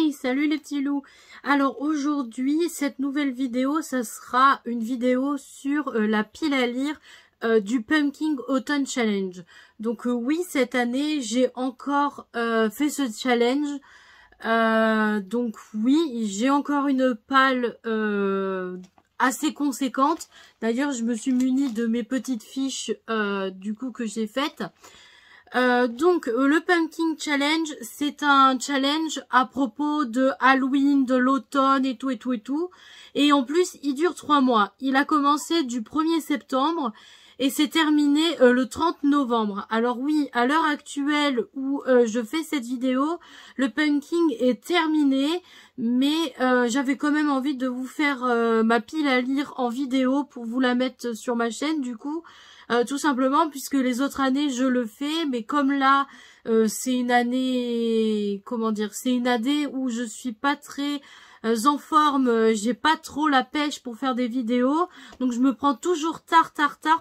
Hey, salut les petits loups. Alors aujourd'hui, cette nouvelle vidéo, ça sera une vidéo sur la pile à lire du Pumpkin Autumn Challenge. Donc oui, cette année, j'ai encore fait ce challenge. Donc oui, j'ai encore une palle assez conséquente. D'ailleurs, je me suis munie de mes petites fiches du coup que j'ai faites. Donc le Pumpkin Challenge, c'est un challenge à propos de Halloween, de l'automne et tout. Et en plus, il dure 3 mois. Il a commencé du 1er septembre et c'est terminé le 30 novembre. Alors oui, à l'heure actuelle où je fais cette vidéo, le Pumpkin est terminé. Mais j'avais quand même envie de vous faire ma pile à lire en vidéo pour vous la mettre sur ma chaîne du coup. Tout simplement puisque les autres années je le fais, mais comme là c'est une année, comment dire, c'est une année où je suis pas très en forme, j'ai pas trop la pêche pour faire des vidéos, donc je me prends toujours tard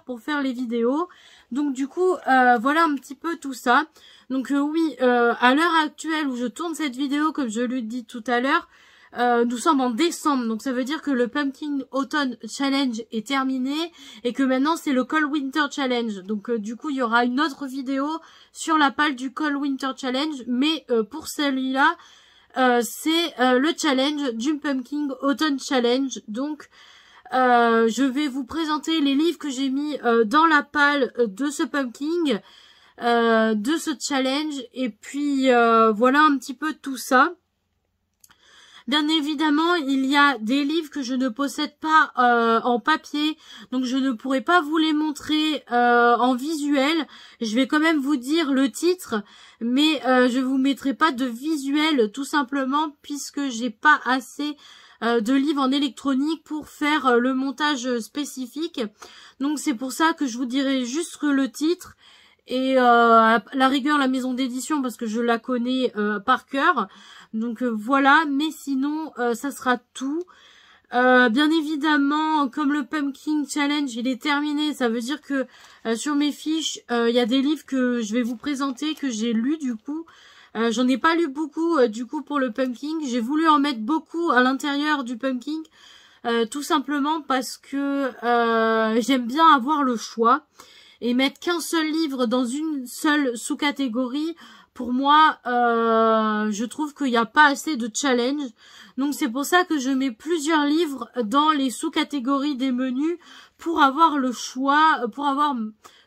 pour faire les vidéos. Donc du coup voilà un petit peu tout ça. Donc oui, à l'heure actuelle où je tourne cette vidéo, comme je l'ai dit tout à l'heure, nous sommes en décembre, donc ça veut dire que le Pumpkin Autumn Challenge est terminé et que maintenant c'est le Cold Winter Challenge. Donc du coup il y aura une autre vidéo sur la palle du Cold Winter Challenge, mais pour celui-là c'est le challenge du Pumpkin Autumn Challenge. Donc je vais vous présenter les livres que j'ai mis dans la palle de ce Pumpkin, de ce challenge, et puis voilà un petit peu tout ça. Bien évidemment, il y a des livres que je ne possède pas en papier, donc je ne pourrai pas vous les montrer en visuel. Je vais quand même vous dire le titre, mais je vous mettrai pas de visuel tout simplement puisque j'ai pas assez de livres en électronique pour faire le montage spécifique. Donc c'est pour ça que je vous dirai juste le titre et à la rigueur la maison d'édition parce que je la connais par cœur. Donc voilà, mais sinon ça sera tout. Bien évidemment, comme le Pumpkin Challenge il est terminé, ça veut dire que sur mes fiches il y a des livres que je vais vous présenter, que j'ai lus du coup. J'en ai pas lu beaucoup du coup pour le Pumpkin. J'ai voulu en mettre beaucoup à l'intérieur du Pumpkin, tout simplement parce que j'aime bien avoir le choix. Et mettre qu'un seul livre dans une seule sous-catégorie, pour moi, je trouve qu'il n'y a pas assez de challenge. Donc c'est pour ça que je mets plusieurs livres dans les sous-catégories des menus pour avoir le choix, pour avoir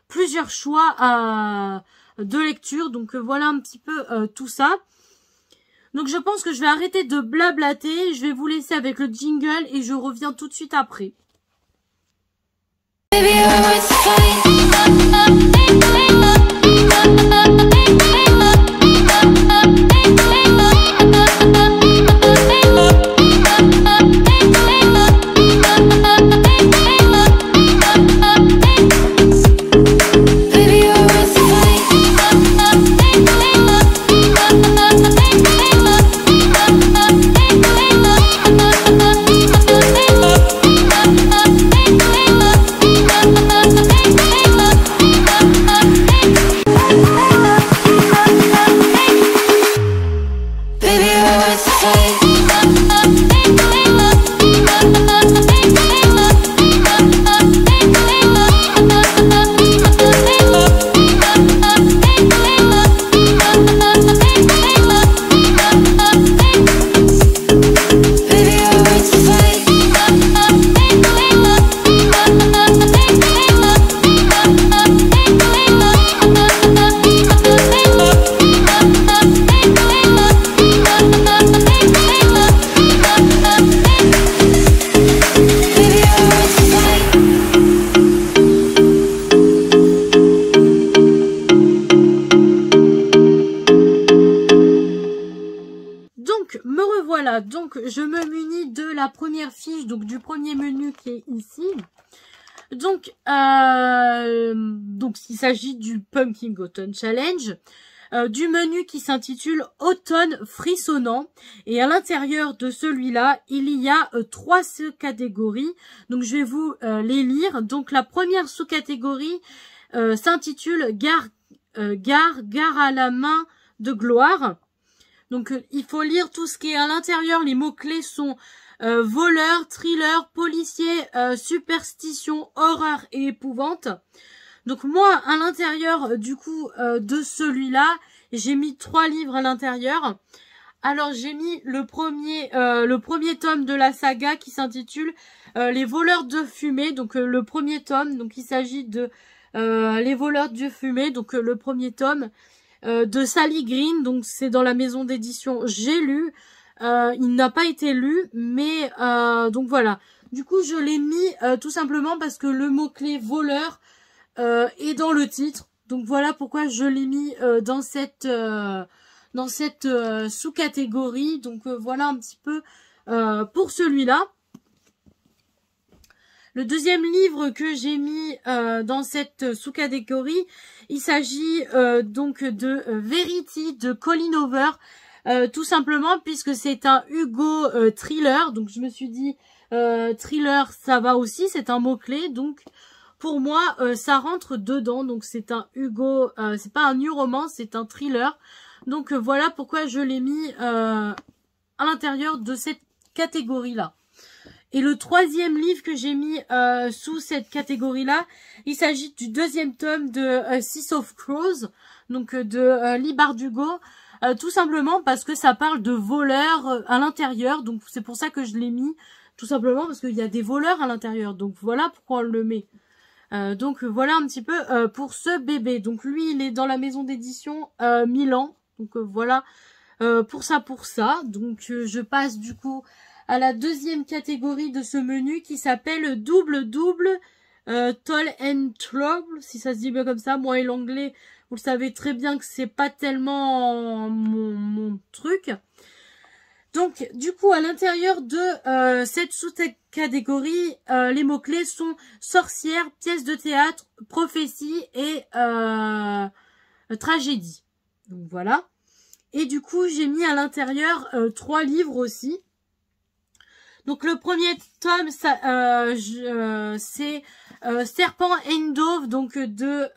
plusieurs choix de lecture. Donc voilà un petit peu tout ça. Donc je pense que je vais arrêter de blablater. Je vais vous laisser avec le jingle et je reviens tout de suite après. Baby, voilà, donc je me munis de la première fiche, donc du premier menu qui est ici. Donc il s'agit du Pumpkin Autumn Challenge, du menu qui s'intitule Automne frissonnant. Et à l'intérieur de celui-là, il y a 3 sous-catégories. Donc je vais vous les lire. Donc la première sous-catégorie s'intitule Gare à la main de gloire. Donc il faut lire tout ce qui est à l'intérieur. Les mots-clés sont voleur, thriller, policier, superstition, horreur et épouvante. Donc moi, à l'intérieur du coup de celui-là, j'ai mis 3 livres à l'intérieur. Alors j'ai mis le premier tome de la saga qui s'intitule Les voleurs de fumée. Donc le premier tome, donc il s'agit de Les voleurs de fumée, donc le premier tome de Sally Green. Donc c'est dans la maison d'édition J'ai lu. Il n'a pas été lu, mais donc voilà. Du coup je l'ai mis tout simplement parce que le mot-clé voleur est dans le titre. Donc voilà pourquoi je l'ai mis dans cette sous-catégorie. Donc voilà un petit peu pour celui-là. Le deuxième livre que j'ai mis dans cette sous-catégorie, il s'agit donc de Verity de Colleen Hoover. Tout simplement puisque c'est un Hugo thriller. Donc je me suis dit thriller ça va aussi, c'est un mot-clé. Donc pour moi ça rentre dedans. Donc c'est un Hugo, c'est pas un new roman, c'est un thriller. Donc voilà pourquoi je l'ai mis à l'intérieur de cette catégorie-là. Et le troisième livre que j'ai mis sous cette catégorie-là, il s'agit du deuxième tome de Six of Crows, donc de Leigh Bardugo, tout simplement parce que ça parle de voleurs à l'intérieur. Donc c'est pour ça que je l'ai mis, tout simplement parce qu'il y a des voleurs à l'intérieur. Donc voilà pourquoi on le met. Donc voilà un petit peu pour ce bébé. Donc lui, il est dans la maison d'édition Milan. Donc voilà pour ça. Donc je passe du coup à la deuxième catégorie de ce menu qui s'appelle Double Toll and Trouble, si ça se dit bien comme ça. Moi et l'anglais, vous le savez très bien que c'est pas tellement mon truc. Donc du coup à l'intérieur de cette sous-catégorie, les mots-clés sont sorcière, pièce de théâtre, prophétie et tragédie. Donc voilà. Et du coup j'ai mis à l'intérieur 3 livres aussi. Donc le premier tome, c'est Serpent and Dove, donc de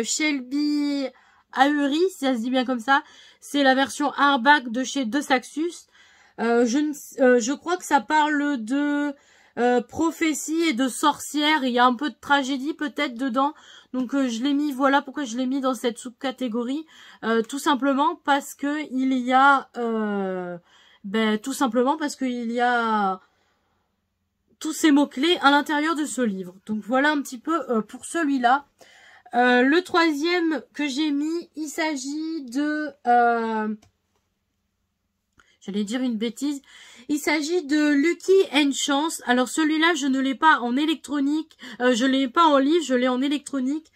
Shelby Ahuri, si ça se dit bien comme ça. C'est la version hardback de chez De Saxus. Je crois que ça parle de prophétie et de sorcière. Il y a un peu de tragédie peut-être dedans. Donc je l'ai mis, voilà pourquoi je l'ai mis dans cette sous-catégorie. Tout simplement parce que il y a... tout simplement parce qu'il y a tous ces mots-clés à l'intérieur de ce livre. Donc voilà un petit peu pour celui-là. Le troisième que j'ai mis, il s'agit de... j'allais dire une bêtise. Il s'agit de Lucky and Chance. Alors celui-là, je ne l'ai pas en électronique. Je l'ai pas en livre, je l'ai en électronique.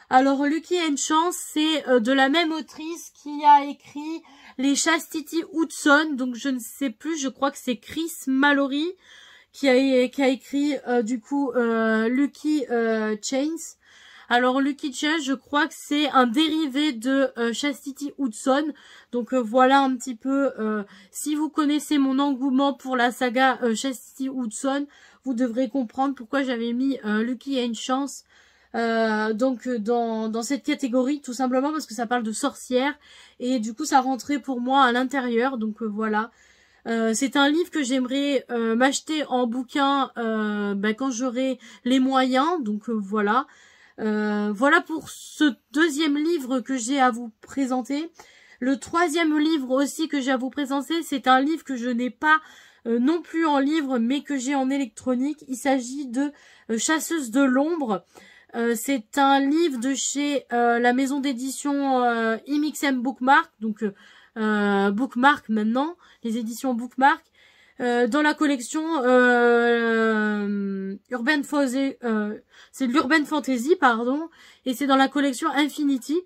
Alors Lucky and Chance, c'est de la même autrice qui a écrit les Chastity Hudson. Donc je ne sais plus, je crois que c'est Chris Mallory qui a écrit du coup Lucky Chains. Alors Lucky Chains, je crois que c'est un dérivé de Chastity Hudson. Donc voilà un petit peu, si vous connaissez mon engouement pour la saga Chastity Hudson, vous devrez comprendre pourquoi j'avais mis Lucky and Chance donc dans cette catégorie, tout simplement parce que ça parle de sorcière et du coup ça rentrait pour moi à l'intérieur. Donc voilà. C'est un livre que j'aimerais m'acheter en bouquin quand j'aurai les moyens. Donc voilà. Voilà pour ce deuxième livre que j'ai à vous présenter. Le troisième livre aussi que j'ai à vous présenter, c'est un livre que je n'ai pas non plus en livre, mais que j'ai en électronique. Il s'agit de Chasseuse de l'ombre. C'est un livre de chez la maison d'édition IMXM Bookmark, donc Bookmark maintenant, les éditions Bookmark, dans la collection Urban Fantasy, c'est de l'Urban Fantasy, pardon, et c'est dans la collection Infinity.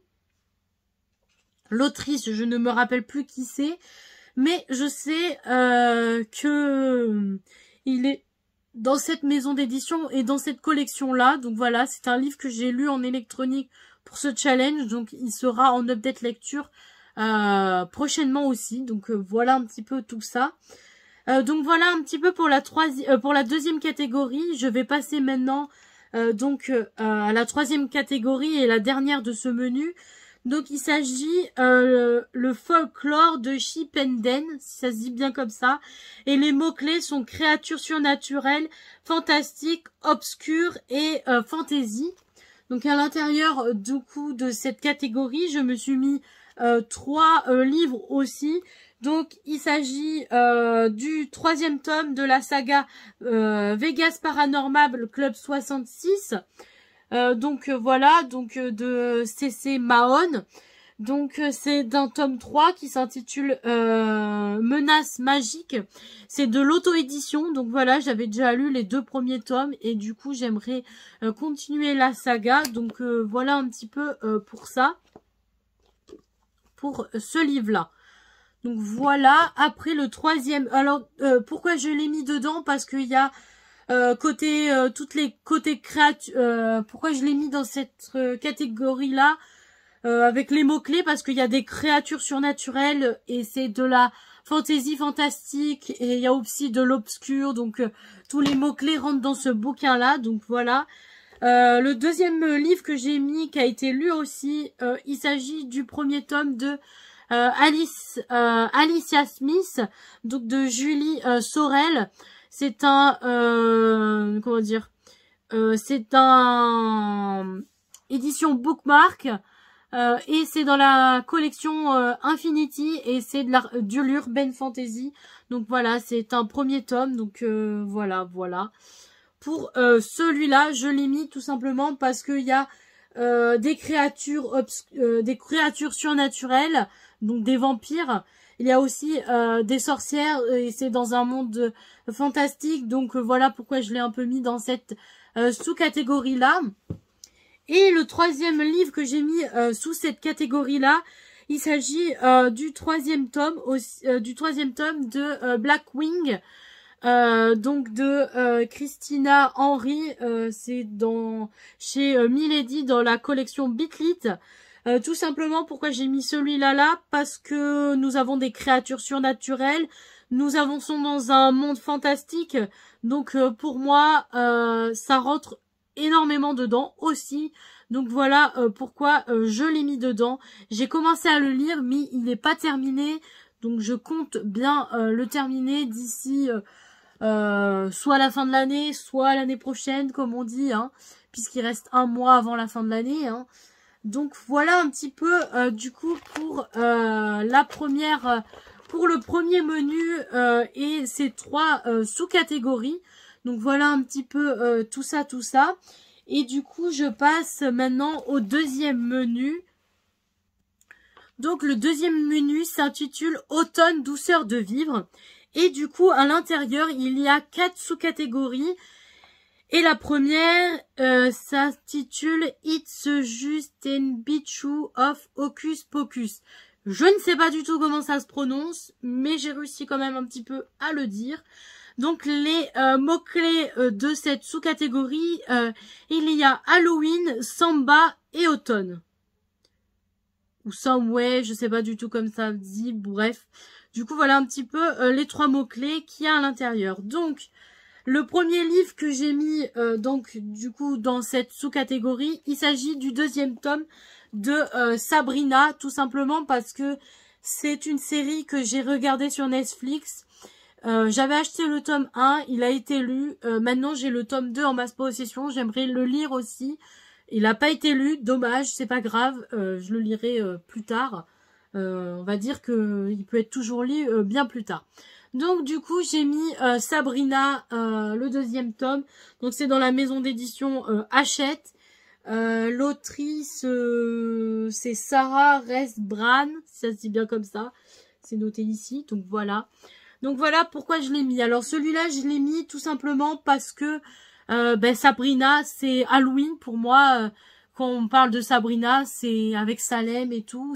L'autrice, je ne me rappelle plus qui c'est, mais je sais que il est dans cette maison d'édition et dans cette collection-là. Donc voilà, c'est un livre que j'ai lu en électronique pour ce challenge. Donc il sera en update lecture prochainement aussi. Donc voilà un petit peu tout ça. Donc voilà un petit peu pour la deuxième catégorie. Je vais passer maintenant à la troisième catégorie et la dernière de ce menu. Donc il s'agit le folklore de Chipenden, si ça se dit bien comme ça. Et les mots-clés sont créatures surnaturelles, fantastiques, obscures et fantasy. Donc à l'intérieur du coup de cette catégorie, je me suis mis 3 livres aussi. Donc il s'agit du 3e tome de la saga Vegas Paranormal Club 66. Voilà, de C.C. Mahon. Donc c'est d'un tome 3 qui s'intitule Menace magique. C'est de l'auto-édition. Donc voilà, j'avais déjà lu les 2 premiers tomes et du coup j'aimerais continuer la saga. Donc voilà un petit peu pour ça, pour ce livre-là. Donc voilà, après le 3e. Alors pourquoi je l'ai mis dedans? Parce qu'il y a toutes les côtés créatures. Pourquoi je l'ai mis dans cette catégorie-là avec les mots-clés? Parce qu'il y a des créatures surnaturelles et c'est de la fantaisie fantastique et il y a aussi de l'obscur. Donc tous les mots-clés rentrent dans ce bouquin-là. Donc voilà. Le 2e livre que j'ai mis, qui a été lu aussi, il s'agit du 1er tome de Alicia Smith, donc de Julie Sorel. C'est un comment dire, c'est un édition Bookmark et c'est dans la collection Infinity et c'est de l'urban fantasy. Donc voilà, c'est un 1er tome. Donc voilà. Pour celui-là, je l'ai mis tout simplement parce qu'il y a des créatures surnaturelles, donc des vampires. Il y a aussi des sorcières et c'est dans un monde fantastique. Donc voilà pourquoi je l'ai un peu mis dans cette sous-catégorie-là. Et le 3e livre que j'ai mis sous cette catégorie-là, il s'agit du 3e tome de Blackwing. Donc de Christina Henry, c'est chez Milady dans la collection Bitlit. Tout simplement pourquoi j'ai mis celui-là parce que nous avons des créatures surnaturelles, nous avançons dans un monde fantastique, donc pour moi ça rentre énormément dedans aussi. Donc voilà pourquoi je l'ai mis dedans. J'ai commencé à le lire mais il n'est pas terminé, donc je compte bien le terminer d'ici soit à la fin de l'année, soit l'année prochaine, comme on dit, hein, puisqu'il reste 1 mois avant la fin de l'année. Hein. Donc voilà un petit peu du coup pour pour le premier menu et ces 3 sous-catégories. Donc voilà un petit peu tout ça. Et du coup je passe maintenant au 2e menu. Donc le 2e menu s'intitule Automne, douceur de vivre. Et du coup, à l'intérieur, il y a 4 sous-catégories. Et la première s'intitule It's Just an Bichu of Hocus Pocus. Je ne sais pas du tout comment ça se prononce, mais j'ai réussi quand même un petit peu à le dire. Donc les mots-clés de cette sous-catégorie, il y a Halloween, Samba et Automne. Ou Someway, je sais pas du tout comme ça dit, bref. Du coup, voilà un petit peu les 3 mots-clés qu'il y a à l'intérieur. Donc, le premier livre que j'ai mis du coup dans cette sous-catégorie, il s'agit du 2e tome de Sabrina, tout simplement parce que c'est une série que j'ai regardée sur Netflix. J'avais acheté le tome 1, il a été lu. Maintenant, j'ai le tome 2 en ma possession. J'aimerais le lire aussi. Il n'a pas été lu, dommage, c'est pas grave. Je le lirai plus tard. On va dire qu'il peut être toujours lu bien plus tard. Donc du coup j'ai mis Sabrina, le 2e tome. Donc c'est dans la maison d'édition Hachette. L'autrice c'est Sarah Resbran, si ça se dit bien comme ça. C'est noté ici, donc voilà. Donc voilà pourquoi je l'ai mis. Alors celui-là je l'ai mis tout simplement parce que Sabrina c'est Halloween pour moi. Quand on parle de Sabrina, c'est avec Salem et tout,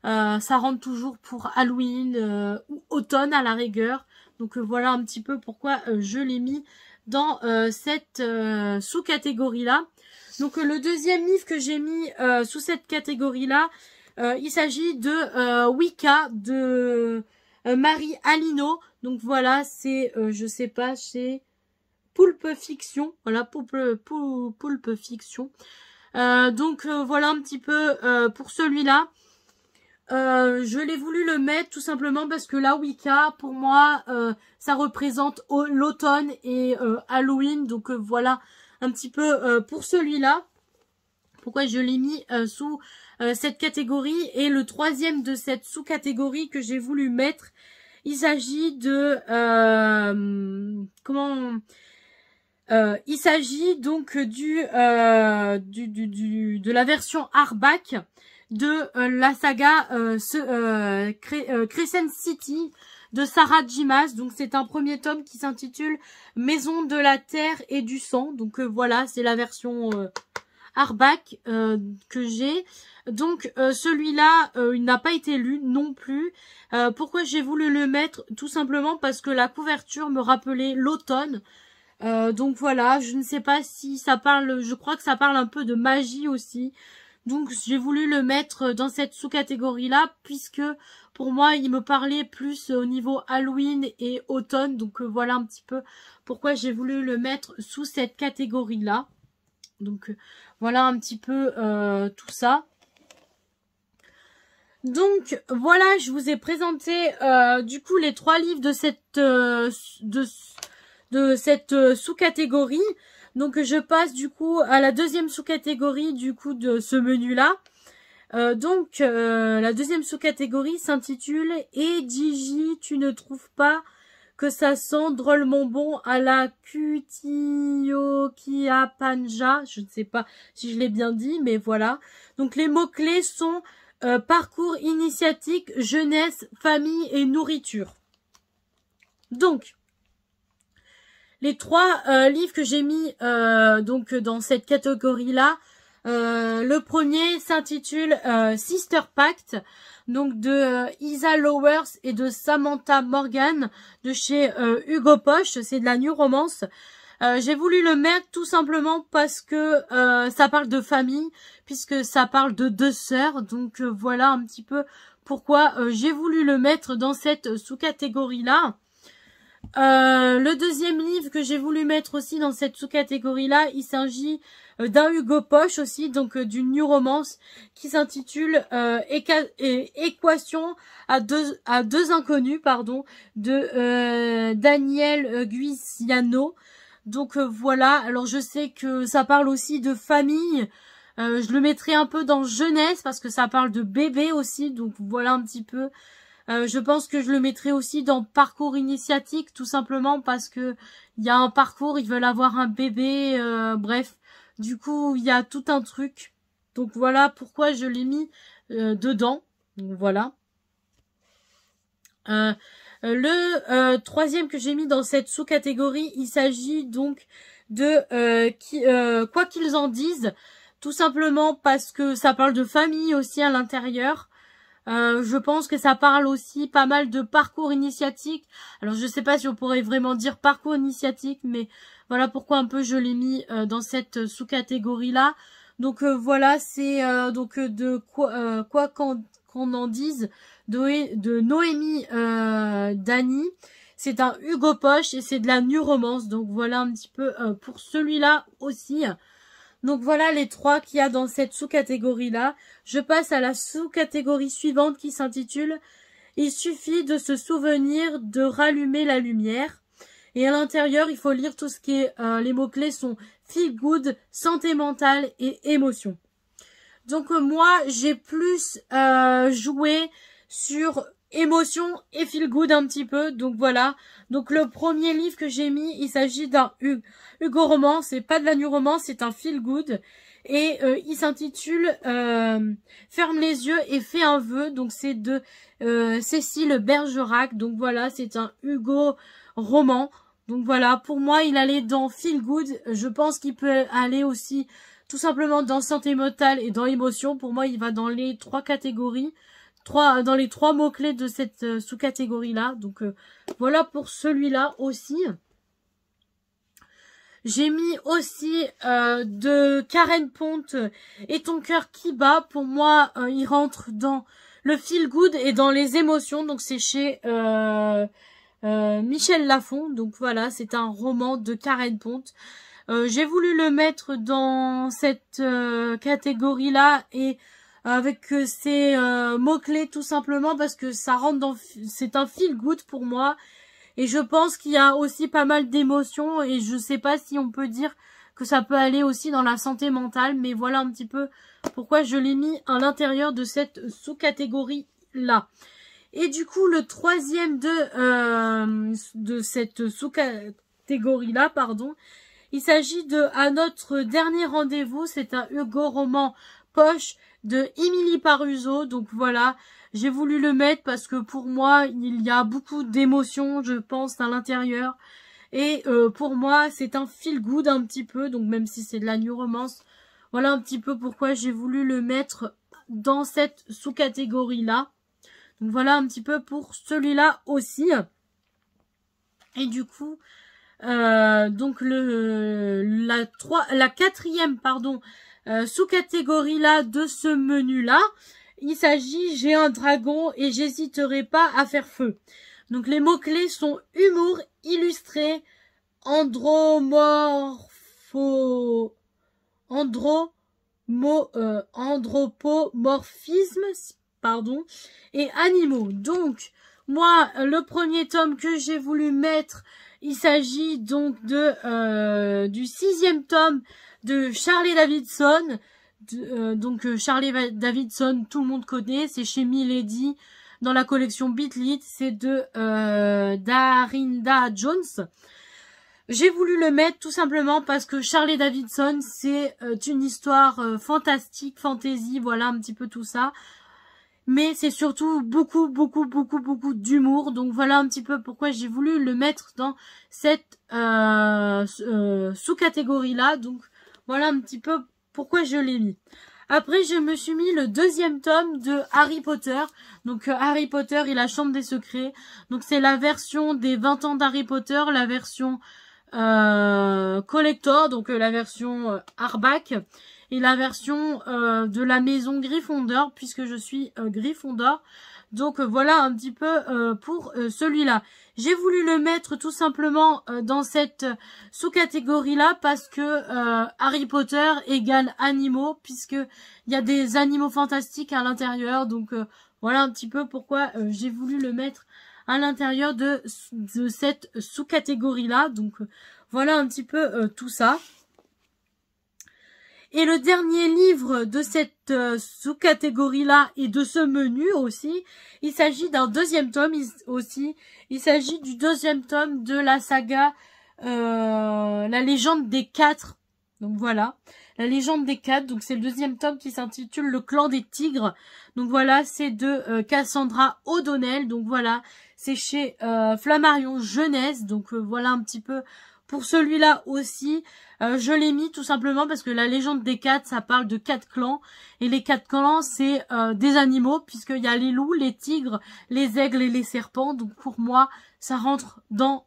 ça rentre toujours pour Halloween ou automne à la rigueur. Donc voilà un petit peu pourquoi je l'ai mis dans cette sous-catégorie-là. Donc le 2e livre que j'ai mis sous cette catégorie-là, il s'agit de Wicca de Marie Alino. Donc voilà, c'est, je sais pas, chez Pulp Fiction. Voilà, Pulp Fiction. Donc voilà un petit peu pour celui-là. Je l'ai voulu le mettre tout simplement parce que la Wicca, pour moi, ça représente l'automne et Halloween. Donc voilà un petit peu pour celui-là. Pourquoi je l'ai mis sous cette catégorie. Et le troisième de cette sous-catégorie que j'ai voulu mettre, il s'agit de... il s'agit donc de la version hardback de la saga Crescent City de Sarah J. Maas. Donc c'est un premier tome qui s'intitule Maison de la Terre et du Sang. Donc voilà, c'est la version hardback que j'ai. Donc celui-là, il n'a pas été lu non plus. Pourquoi j'ai voulu le mettre? Tout simplement parce que la couverture me rappelait l'automne. Donc voilà, je ne sais pas si ça parle, je crois que ça parle un peu de magie aussi. Donc j'ai voulu le mettre dans cette sous-catégorie-là, puisque pour moi il me parlait plus au niveau Halloween et automne. Donc voilà un petit peu pourquoi j'ai voulu le mettre sous cette catégorie-là. Donc voilà un petit peu tout ça. Donc voilà, je vous ai présenté du coup les 3 livres de cette sous-catégorie. Donc je passe du coup à la deuxième sous-catégorie du coup de ce menu-là. La deuxième sous-catégorie s'intitule « Et Gigi, tu ne trouves pas que ça sent drôlement bon à la Kutiokia Panja ?» Je ne sais pas si je l'ai bien dit, mais voilà. Donc les mots-clés sont parcours initiatique, jeunesse, famille et nourriture. Donc, les 3 livres que j'ai mis donc dans cette catégorie-là, le premier s'intitule Sister Pact, donc de Isa Lowers et de Samantha Morgan de chez Hugo Poche. C'est de la new romance. J'ai voulu le mettre tout simplement parce que ça parle de famille, puisque ça parle de 2 sœurs. Donc voilà un petit peu pourquoi j'ai voulu le mettre dans cette sous-catégorie-là. Le deuxième livre que j'ai voulu mettre aussi dans cette sous-catégorie-là, il s'agit d'un Hugo Poche aussi, donc d'une new romance qui s'intitule Équation à deux inconnus, pardon, de Daniel Guisiano. Donc voilà, alors je sais que ça parle aussi de famille. Je le mettrai un peu dans jeunesse parce que ça parle de bébé aussi, donc voilà un petit peu. Je pense que je le mettrai aussi dans parcours initiatique, tout simplement parce que il y a un parcours, ils veulent avoir un bébé, bref. Du coup, il y a tout un truc. Donc voilà pourquoi je l'ai mis dedans. Donc voilà. Le troisième que j'ai mis dans cette sous-catégorie, il s'agit donc de Quoi qu'ils en disent. Tout simplement parce que ça parle de famille aussi à l'intérieur. Je pense que ça parle aussi pas mal de parcours initiatique. Alors je sais pas si on pourrait vraiment dire parcours initiatique, mais voilà pourquoi un peu je l'ai mis dans cette sous-catégorie là. Donc voilà, c'est donc de quoi qu'on en dise de Noémie Dany. C'est un Hugo Poche et c'est de la new romance. Donc voilà un petit peu pour celui-là aussi. Donc voilà les 3 qu'il y a dans cette sous-catégorie-là. Je passe à la sous-catégorie suivante qui s'intitule « Il suffit de se souvenir de rallumer la lumière ». Et à l'intérieur, il faut lire tout ce qui est... les mots-clés sont « feel good »,« santé mentale » et « émotion ». Donc moi, j'ai plus joué sur émotion et feel good un petit peu. Donc voilà. Donc le premier livre que j'ai mis, il s'agit d'un Hugo Romance. C'est pas de la new romance, c'est un feel good. Et il s'intitule Ferme les yeux et fais un vœu. Donc c'est de Cécile Bergerac. Donc voilà, c'est un Hugo roman. Donc voilà, pour moi, il allait dans feel good. Je pense qu'il peut aller aussi tout simplement dans santé mentale et dans émotion. Pour moi, il va dans les 3 catégories. Dans les 3 mots-clés de cette sous-catégorie-là. Donc voilà pour celui-là aussi. J'ai mis aussi de Karen Ponte et Ton cœur qui bat. Pour moi, il rentre dans le feel good et dans les émotions. Donc c'est chez Michel Lafon. Donc voilà, c'est un roman de Karen Ponte. J'ai voulu le mettre dans cette catégorie-là et avec ces mots-clés tout simplement parce que ça rentre dans... C'est un feel good pour moi. Et je pense qu'il y a aussi pas mal d'émotions et je sais pas si on peut dire que ça peut aller aussi dans la santé mentale. Mais voilà un petit peu pourquoi je l'ai mis à l'intérieur de cette sous-catégorie-là. Et du coup, le troisième de cette sous-catégorie-là, pardon, il s'agit de À notre dernier rendez-vous. C'est un Hugo roman poche de Émilie Paruseau. Donc voilà, j'ai voulu le mettre parce que pour moi, il y a beaucoup d'émotions, je pense, à l'intérieur. Et pour moi, c'est un feel good un petit peu. Donc même si c'est de la new romance, voilà un petit peu pourquoi j'ai voulu le mettre dans cette sous-catégorie-là. Donc voilà un petit peu pour celui-là aussi. Et du coup, donc la quatrième, pardon, sous-catégorie là de ce menu-là, il s'agit J'ai un dragon et j'hésiterai pas à faire feu. Donc les mots-clés sont humour, illustré, anthropomorphisme, pardon, et animaux. Donc, moi, le premier tome que j'ai voulu mettre, il s'agit donc de du 6e tome de Charlie Davidson. Charlie Davidson, tout le monde connaît, c'est chez Milady, dans la collection Beat Lit, c'est de Darinda Jones. J'ai voulu le mettre tout simplement parce que Charlie Davidson, c'est une histoire fantastique, fantasy, voilà un petit peu tout ça. Mais c'est surtout beaucoup d'humour. Donc voilà un petit peu pourquoi j'ai voulu le mettre dans cette sous-catégorie-là. Donc voilà un petit peu pourquoi je l'ai mis. Après, je me suis mis le 2e tome de Harry Potter. Donc Harry Potter et la Chambre des Secrets. Donc c'est la version des 20 ans d'Harry Potter, la version collector, donc la version hardback. Et la version de la maison Gryffondor, puisque je suis Gryffondor. Donc voilà un petit peu pour celui-là. J'ai voulu le mettre tout simplement dans cette sous-catégorie-là parce que Harry Potter égale animaux, puisque il y a des animaux fantastiques à l'intérieur. Donc voilà un petit peu pourquoi j'ai voulu le mettre à l'intérieur de cette sous-catégorie-là. Donc voilà un petit peu tout ça. Et le dernier livre de cette sous-catégorie-là et de ce menu aussi, il s'agit d'un 2e tome aussi. Il s'agit du 2e tome de la saga La Légende des 4. Donc voilà, La Légende des 4. Donc c'est le 2e tome qui s'intitule Le Clan des Tigres. Donc voilà, c'est de Cassandra O'Donnell. Donc voilà, c'est chez Flammarion Jeunesse. Donc voilà un petit peu pour celui-là aussi. Je l'ai mis tout simplement parce que La Légende des 4, ça parle de 4 clans. Et les 4 clans, c'est des animaux, puisqu'il y a les loups, les tigres, les aigles et les serpents. Donc pour moi, ça rentre dans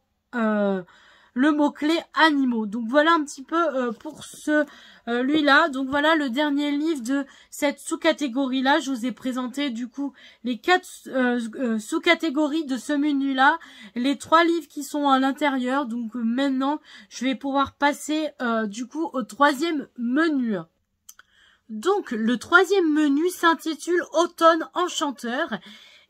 le mot-clé animaux. Donc voilà un petit peu pour celui-là. Donc voilà le dernier livre de cette sous-catégorie-là. Je vous ai présenté du coup les 4 sous-catégories de ce menu-là. Les 3 livres qui sont à l'intérieur. Donc maintenant, je vais pouvoir passer du coup au 3e menu. Donc le 3e menu s'intitule Automne enchanteur.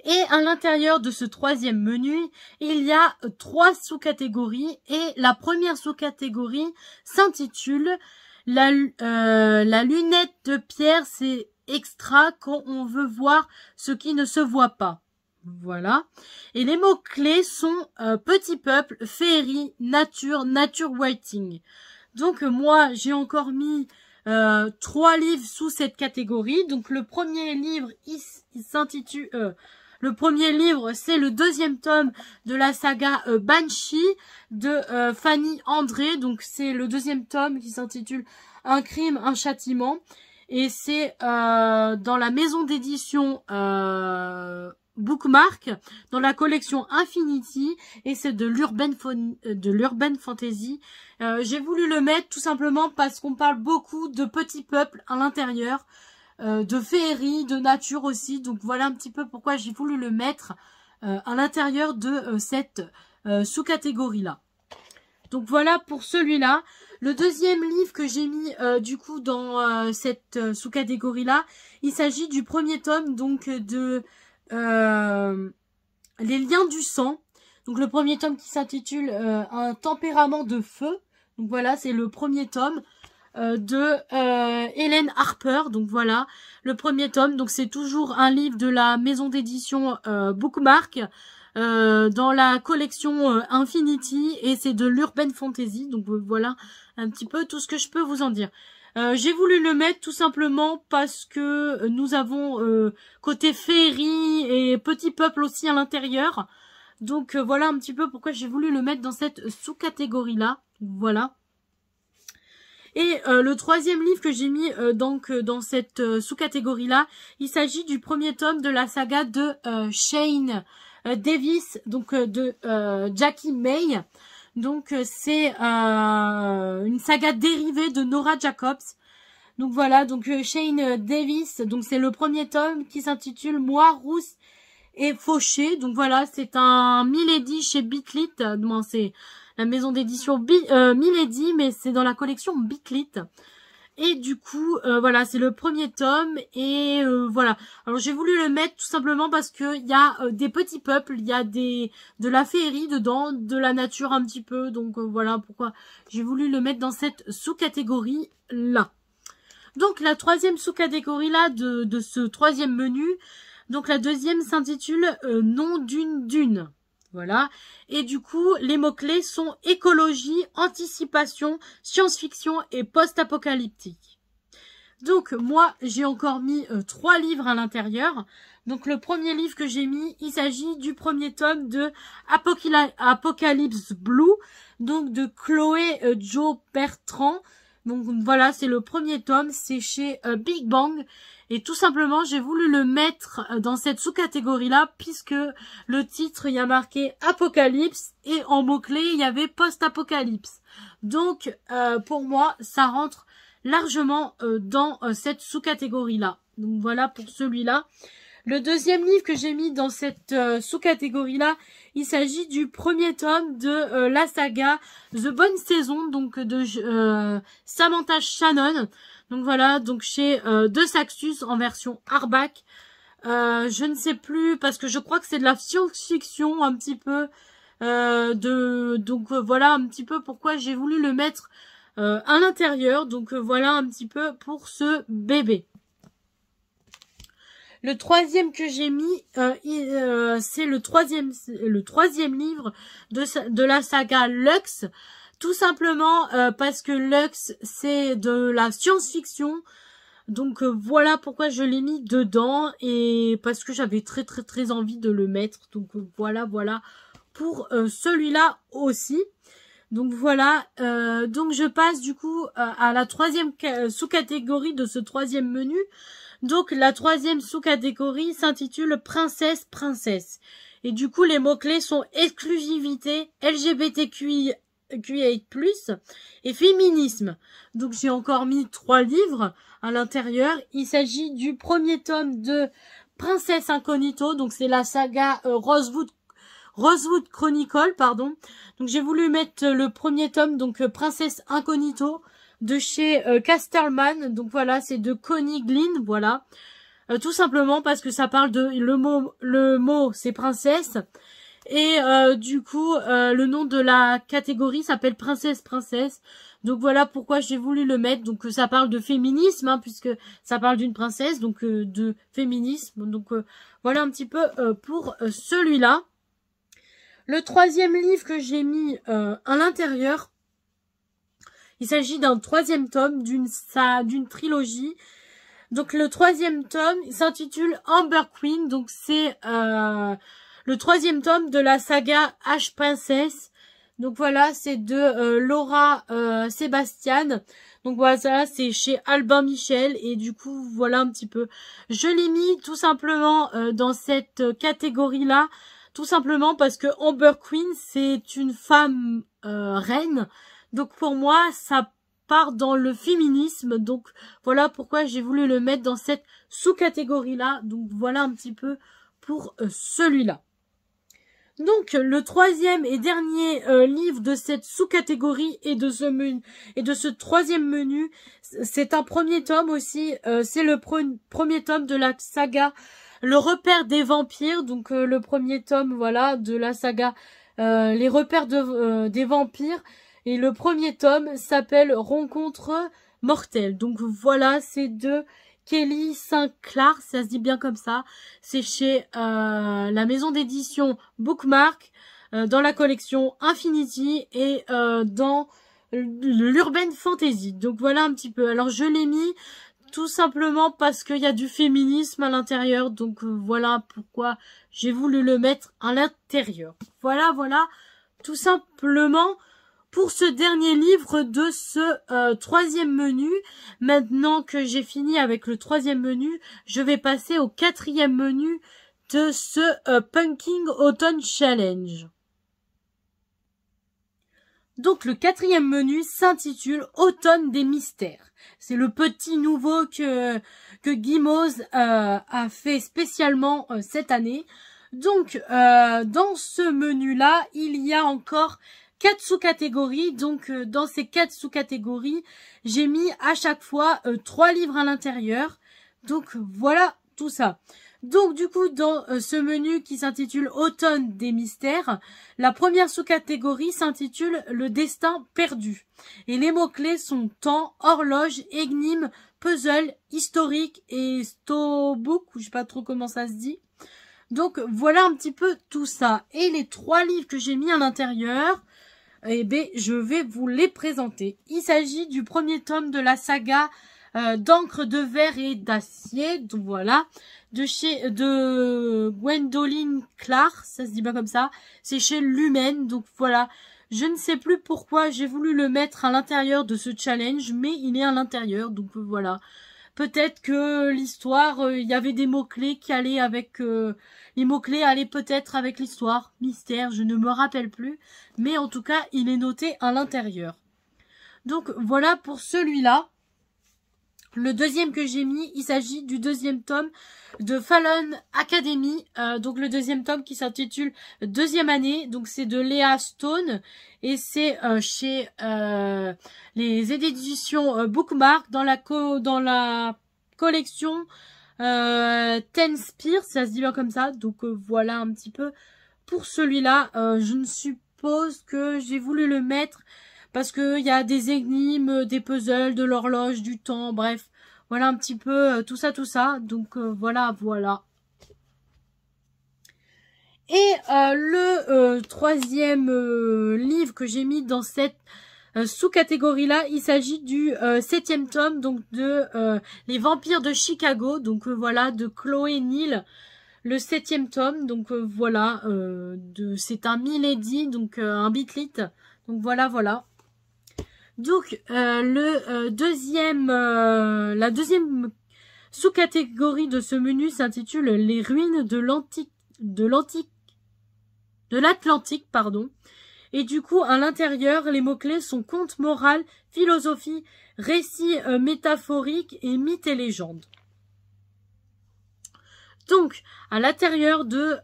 Et à l'intérieur de ce 3e menu, il y a 3 sous-catégories. Et la première sous-catégorie s'intitule la lunette de Pierre, c'est extra quand on veut voir ce qui ne se voit pas. Voilà. Et les mots-clés sont petit peuple, féerie, nature, nature writing. Donc moi, j'ai encore mis 3 livres sous cette catégorie. Donc le premier livre, il s'intitule... Le premier livre, c'est le 2e tome de la saga Banshee de Fanny André. Donc c'est le 2e tome qui s'intitule Un crime, un châtiment. Et c'est dans la maison d'édition Bookmark, dans la collection Infinity. Et c'est de l'urban fantasy. J'ai voulu le mettre tout simplement parce qu'on parle beaucoup de petits peuples à l'intérieur. De féerie, de nature aussi. Donc voilà un petit peu pourquoi j'ai voulu le mettre à l'intérieur de cette sous-catégorie-là. Donc voilà pour celui-là. Le deuxième livre que j'ai mis du coup dans cette sous-catégorie-là, il s'agit du premier tome donc de Les liens du sang. Donc le premier tome qui s'intitule Un tempérament de feu. Donc voilà, c'est le premier tome de Hélène Harper. Donc voilà, le premier tome. Donc c'est toujours un livre de la maison d'édition Bookmark. Dans la collection Infinity, et c'est de l'urban fantasy. Donc voilà un petit peu tout ce que je peux vous en dire. J'ai voulu le mettre tout simplement parce que nous avons côté féerie et petit peuple aussi à l'intérieur. Donc voilà un petit peu pourquoi j'ai voulu le mettre dans cette sous-catégorie là. Voilà. Et le troisième livre que j'ai mis donc dans cette sous-catégorie là, il s'agit du premier tome de la saga de Shane Davis, donc de Jackie May. Donc c'est une saga dérivée de Nora Jacobs. Donc voilà, donc Shane Davis, donc c'est le premier tome qui s'intitule Moi, Rousse et Fauché. Donc voilà, c'est un Milady chez Bitlit. Bon, c'est la maison d'édition Milady, mais c'est dans la collection Bitlit. Et du coup, voilà, c'est le premier tome. Et voilà. Alors j'ai voulu le mettre tout simplement parce que il y a des petits peuples, il y a de la féerie dedans, de la nature un petit peu. Donc voilà pourquoi j'ai voulu le mettre dans cette sous-catégorie là. Donc la troisième sous-catégorie là de ce troisième menu. Donc la deuxième s'intitule Nom d'une dune. Voilà. Et du coup, les mots-clés sont écologie, anticipation, science-fiction et post-apocalyptique. Donc, moi, j'ai encore mis 3 livres à l'intérieur. Donc, le premier livre que j'ai mis, il s'agit du premier tome de Apocalypse Blue, donc de Chloé Jo Bertrand. Donc, voilà, c'est le premier tome, c'est chez Big Bang. Et tout simplement, j'ai voulu le mettre dans cette sous-catégorie-là, puisque le titre, il y a marqué Apocalypse, et en mots-clés, il y avait Post-Apocalypse. Donc, pour moi, ça rentre largement dans cette sous-catégorie-là. Donc, voilà pour celui-là. Le deuxième livre que j'ai mis dans cette sous-catégorie-là, il s'agit du premier tome de la saga The Bonne Saison, donc de Samantha Shannon. Donc voilà, donc chez De Saxus en version hardback. Je ne sais plus, parce que je crois que c'est de la science-fiction un petit peu. Donc voilà un petit peu pourquoi j'ai voulu le mettre à l'intérieur. Donc voilà un petit peu pour ce bébé. Le troisième que j'ai mis, c'est le troisième livre de la saga Lux. Tout simplement parce que Lux, c'est de la science-fiction. Donc voilà pourquoi je l'ai mis dedans. Et parce que j'avais très envie de le mettre. Donc voilà pour celui-là aussi. Donc voilà, donc je passe du coup à la troisième sous-catégorie de ce troisième menu. Donc la troisième sous-catégorie s'intitule Princesse. Et du coup les mots-clés sont exclusivité, LGBTQIA+, et féminisme. Donc j'ai encore mis 3 livres à l'intérieur. Il s'agit du premier tome de Princesse Incognito. Donc c'est la saga Rosewood Chronicle, pardon. Donc j'ai voulu mettre le premier tome, donc Princesse Incognito, de chez Castleman. Donc voilà, c'est de Connie Glynn, voilà. Tout simplement parce que ça parle de le mot c'est princesse. Et du coup, le nom de la catégorie s'appelle Princesse. Donc voilà pourquoi j'ai voulu le mettre. Donc ça parle de féminisme, hein, puisque ça parle d'une princesse, donc de féminisme. Donc voilà un petit peu pour celui-là. Le troisième livre que j'ai mis à l'intérieur, il s'agit d'un troisième tome d'une trilogie. Donc le troisième tome s'intitule Amber Queen. Donc c'est le troisième tome de la saga H Princess. Donc voilà, c'est de Laura Sébastien. Donc voilà, c'est chez Albin Michel. Et du coup, voilà un petit peu. Je l'ai mis tout simplement dans cette catégorie-là. Tout simplement parce que Amber Queen, c'est une femme reine. Donc pour moi, ça part dans le féminisme. Donc voilà pourquoi j'ai voulu le mettre dans cette sous-catégorie-là. Donc voilà un petit peu pour celui-là. Donc, le troisième et dernier livre de cette sous-catégorie et de ce troisième menu, c'est un premier tome aussi. C'est le premier tome de la saga Le repère des vampires. Donc, le premier tome, voilà, de la saga Les repères des vampires. Et le premier tome s'appelle Rencontre mortelle. Donc, voilà, c'est de Kelly Sinclair, ça se dit bien comme ça. C'est chez la maison d'édition Bookmark, dans la collection Infinity et dans l'Urban Fantasy. Donc voilà un petit peu. Alors je l'ai mis tout simplement parce qu'il y a du féminisme à l'intérieur. Donc voilà pourquoi j'ai voulu le mettre à l'intérieur. Voilà, tout simplement pour ce dernier livre de ce troisième menu. Maintenant que j'ai fini avec le troisième menu, je vais passer au quatrième menu de ce Pumpkin Autumn Challenge. Donc le quatrième menu s'intitule Automne des mystères. C'est le petit nouveau que Gimoz a fait spécialement cette année. Donc dans ce menu-là, il y a encore 4 sous-catégories. Donc dans ces 4 sous-catégories, j'ai mis à chaque fois 3 livres à l'intérieur. Donc voilà tout ça. Donc du coup dans ce menu qui s'intitule Automne des mystères, la première sous-catégorie s'intitule Le destin perdu. Et les mots-clés sont temps, horloge, énigme, puzzle, historique et storybook, ou je sais pas trop comment ça se dit. Donc voilà un petit peu tout ça. Et les 3 livres que j'ai mis à l'intérieur, eh bien, je vais vous les présenter. Il s'agit du premier tome de la saga d'encre de verre et d'acier. Donc voilà, de Gwendoline Clark, ça se dit pas comme ça. C'est chez Lumen. Donc voilà, je ne sais plus pourquoi j'ai voulu le mettre à l'intérieur de ce challenge, mais il est à l'intérieur. Donc voilà. Peut-être que l'histoire, il y avait des mots-clés qui allaient avec... les mots-clés allaient peut-être avec l'histoire. Mystère, je ne me rappelle plus. Mais en tout cas, il est noté à l'intérieur. Donc voilà pour celui-là. Le deuxième que j'ai mis, il s'agit du deuxième tome de Fallen Academy. Donc le deuxième tome qui s'intitule Deuxième année. Donc c'est de Léa Stone. Et c'est chez les éditions Bookmark dans la collection Ten Spears. Ça se dit bien comme ça. Donc voilà un petit peu pour celui-là. Je ne suppose que j'ai voulu le mettre parce qu'il y a des énigmes, des puzzles, de l'horloge, du temps, bref. Voilà un petit peu tout ça. Donc voilà. Et le troisième livre que j'ai mis dans cette sous-catégorie-là, il s'agit du 7e tome, donc de Les vampires de Chicago. Donc voilà, de Chloé Neal. Le 7e tome, donc voilà, c'est un Milady, donc un bitlit. Donc voilà. Donc la deuxième sous-catégorie de ce menu s'intitule Les ruines de l'Atlantique, pardon. Et du coup, à l'intérieur, les mots-clés sont conte moral, philosophie, récit métaphorique et mythes et légendes. Donc, à l'intérieur de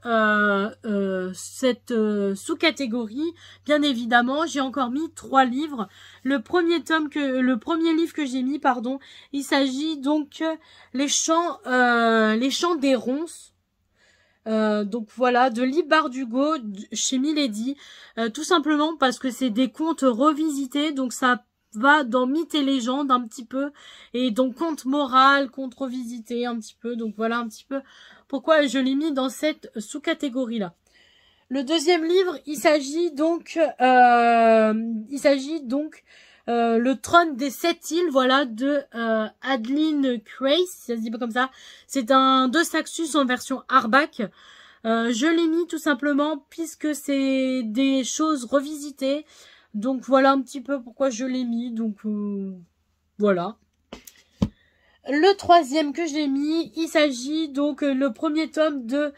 cette sous-catégorie, bien évidemment, j'ai encore mis 3 livres. Le premier livre que j'ai mis, pardon, il s'agit donc Les chants des ronces. Donc voilà, de Lee Bardugo chez Milady, tout simplement parce que c'est des contes revisités, donc ça va dans mythes et légendes un petit peu, et donc conte moral, conte revisité un petit peu, donc voilà un petit peu pourquoi je l'ai mis dans cette sous-catégorie-là. Le deuxième livre, il s'agit donc Le trône des 7 îles, voilà, de Adeline Crace, ça se dit pas comme ça. C'est un de Saxus en version hardback. Je l'ai mis tout simplement puisque c'est des choses revisitées. Donc voilà un petit peu pourquoi je l'ai mis. Donc voilà. Le troisième que j'ai mis, il s'agit donc le premier tome de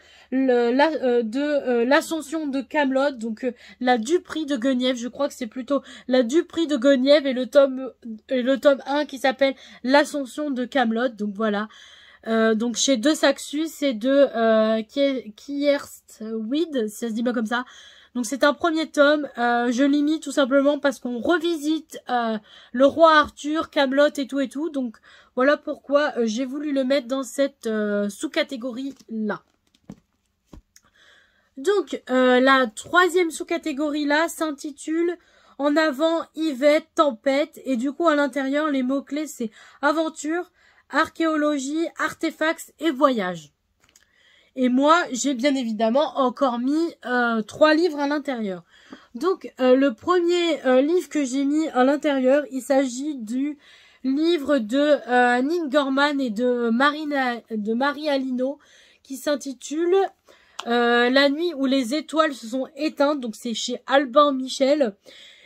l'Ascension de Camelot, donc la Duperie de Guenièvre. Je crois que c'est plutôt la Duperie de Guenièvre et le tome 1 qui s'appelle l'Ascension de Camelot. Donc voilà. Donc chez De Saxus et de Kiersweed, si ça se dit pas comme ça. Donc c'est un premier tome, je l'ai mis tout simplement parce qu'on revisite le roi Arthur, Camelot et tout. Donc voilà pourquoi j'ai voulu le mettre dans cette sous-catégorie là. Donc la troisième sous-catégorie là s'intitule En avant Yvette, Tempête, et du coup à l'intérieur les mots-clés c'est aventure, archéologie, artefacts et voyage. Et moi, j'ai bien évidemment encore mis 3 livres à l'intérieur. Donc, le premier livre que j'ai mis à l'intérieur, il s'agit du livre de Neil Gaiman et de Marie Alino, qui s'intitule La nuit où les étoiles se sont éteintes. Donc, c'est chez Albin Michel.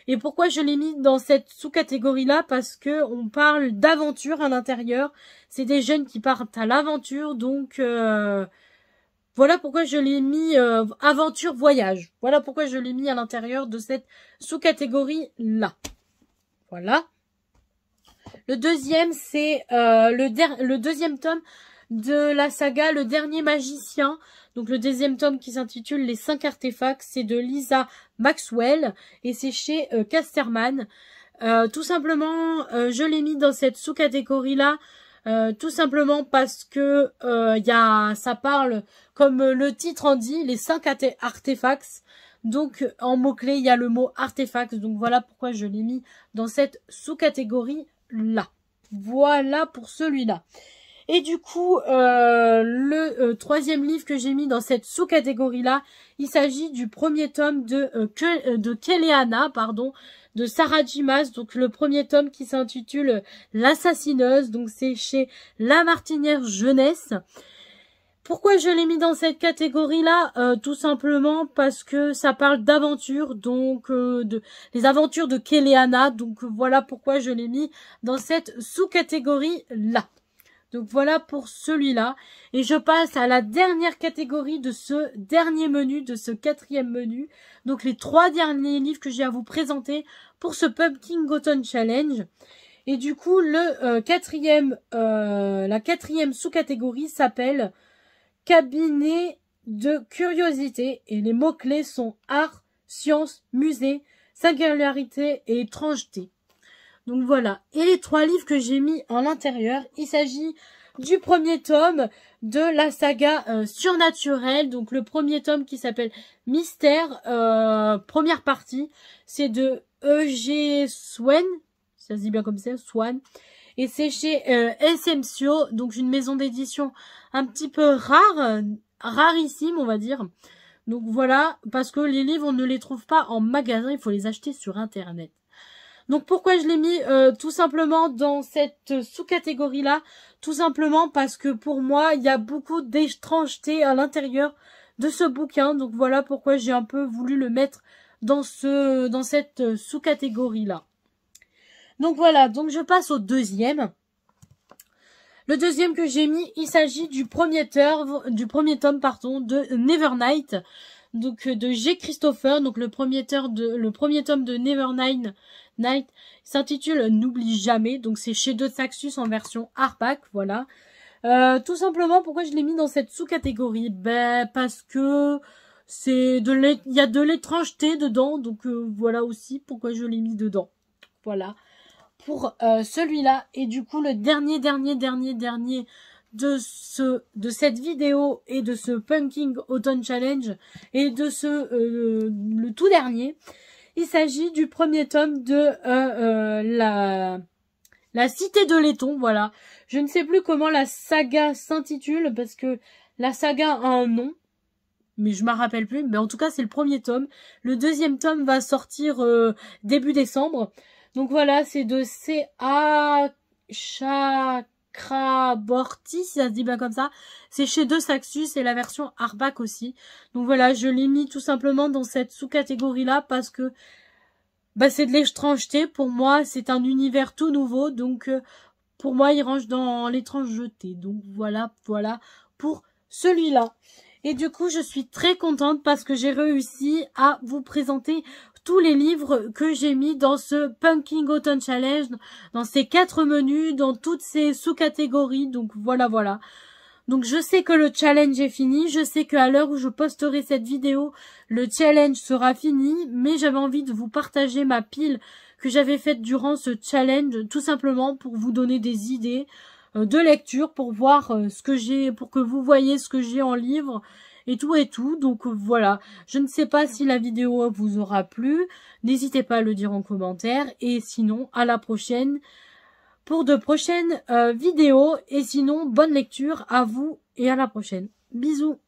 Et pourquoi je l'ai mis dans cette sous-catégorie-là? Parce que on parle d'aventure à l'intérieur. C'est des jeunes qui partent à l'aventure, donc... voilà pourquoi je l'ai mis aventure voyage. Voilà pourquoi je l'ai mis à l'intérieur de cette sous-catégorie-là. Voilà. Le deuxième, c'est le deuxième tome de la saga Le Dernier Magicien. Donc le deuxième tome qui s'intitule Les 5 artefacts, c'est de Lisa Maxwell et c'est chez Casterman. Tout simplement, je l'ai mis dans cette sous-catégorie-là. Tout simplement parce que ça parle, comme le titre en dit, les 5 artefacts. Donc en mots-clés, il y a le mot artefacts. Donc voilà pourquoi je l'ai mis dans cette sous-catégorie-là. Voilà pour celui-là. Et du coup, le troisième livre que j'ai mis dans cette sous-catégorie-là, il s'agit du premier tome de Kéléana, de Sarah J. Maas, donc le premier tome qui s'intitule L'assassineuse, donc c'est chez La Martinière Jeunesse. Pourquoi je l'ai mis dans cette catégorie-là? Tout simplement parce que ça parle d'aventure, donc les aventures de Kéléana, donc voilà pourquoi je l'ai mis dans cette sous-catégorie-là. Donc voilà pour celui-là. Et je passe à la dernière catégorie de ce dernier menu, de ce 4e menu. Donc les 3 derniers livres que j'ai à vous présenter pour ce Pumpkin Autumn Challenge. Et du coup, la 4e sous-catégorie s'appelle Cabinet de curiosité. Et les mots-clés sont art, science, musée, singularité et étrangeté. Donc voilà, et les 3 livres que j'ai mis en l'intérieur, il s'agit du premier tome de la saga surnaturelle. Donc le premier tome qui s'appelle Mystère, première partie, c'est de E.G. Swan, ça se dit bien comme ça, Swan. Et c'est chez SMCO, donc une maison d'édition un petit peu rarissime on va dire. Donc voilà, parce que les livres on ne les trouve pas en magasin, il faut les acheter sur internet. Donc pourquoi je l'ai mis tout simplement dans cette sous-catégorie-là? Tout simplement parce que pour moi, il y a beaucoup d'étrangeté à l'intérieur de ce bouquin. Donc voilà pourquoi j'ai un peu voulu le mettre dans cette sous-catégorie-là. Donc voilà, donc je passe au deuxième. Le deuxième que j'ai mis, il s'agit du premier tome, de Nevernight. Donc de G. Christopher, donc le premier tome de Nevernight s'intitule N'oublie jamais, donc c'est chez De Saxus en version hardback, voilà. Tout simplement pourquoi je l'ai mis dans cette sous-catégorie, parce que il y a de l'étrangeté dedans, donc voilà aussi pourquoi je l'ai mis dedans. Voilà pour celui-là. Et du coup le dernier de cette vidéo et de ce Pumpkin Autumn Challenge et de le tout dernier, il s'agit du premier tome de la Cité de Laiton, voilà. Je ne sais plus comment la saga s'intitule parce que la saga a un nom, mais je m'en rappelle plus. Mais en tout cas, c'est le premier tome. Le deuxième tome va sortir début décembre. Donc voilà, c'est de C.A. Chakraborty, si ça se dit bien comme ça. C'est chez De Saxus et la version hardback aussi. Donc voilà, je l'ai mis tout simplement dans cette sous-catégorie-là parce que c'est de l'étrangeté. Pour moi, c'est un univers tout nouveau. Donc pour moi, il range dans l'étrangeté. Donc voilà pour celui-là. Et du coup, je suis très contente parce que j'ai réussi à vous présenter tous les livres que j'ai mis dans ce Pumpkin Autumn Challenge, dans ces 4 menus, dans toutes ces sous-catégories. Donc voilà. Donc je sais que le challenge est fini, je sais qu'à l'heure où je posterai cette vidéo, le challenge sera fini, mais j'avais envie de vous partager ma pile que j'avais faite durant ce challenge, tout simplement pour vous donner des idées de lecture, pour voir ce que j'ai, pour que vous voyez ce que j'ai en livre, et tout. Donc voilà, je ne sais pas si la vidéo vous aura plu, n'hésitez pas à le dire en commentaire, et sinon, à la prochaine pour de prochaines vidéos. Et sinon, bonne lecture à vous et à la prochaine. Bisous.